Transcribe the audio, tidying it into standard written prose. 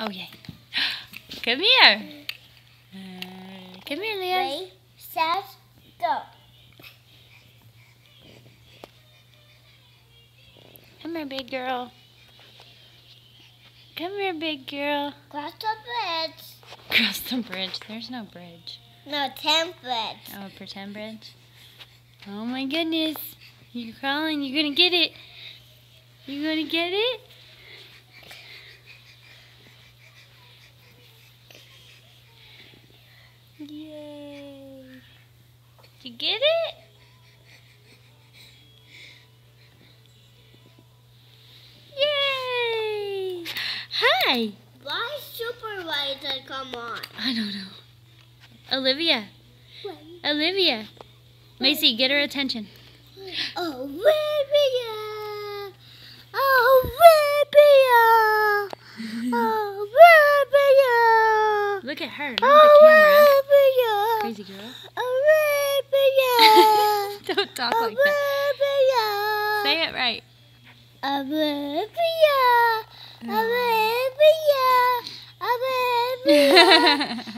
Oh, yay. Come here. Come here, Leah. Ready, set, go. Come here, big girl. Come here, big girl. Cross the bridge. Cross the bridge. There's no bridge. No, 10 bridge. Oh, a pretend bridge? Oh my goodness. You're crawling. You're going to get it. You're going to get it? Yay. Did you get it? Yay. Hi. Why supervisor come on? I don't know. Olivia. Wait. Olivia. Macy, get her attention. Olivia. Olivia. Look at her, not the camera. Olivia. Crazy girl. Olivia. Don't talk like that. Olivia. Say it right. Olivia. Olivia. Olivia.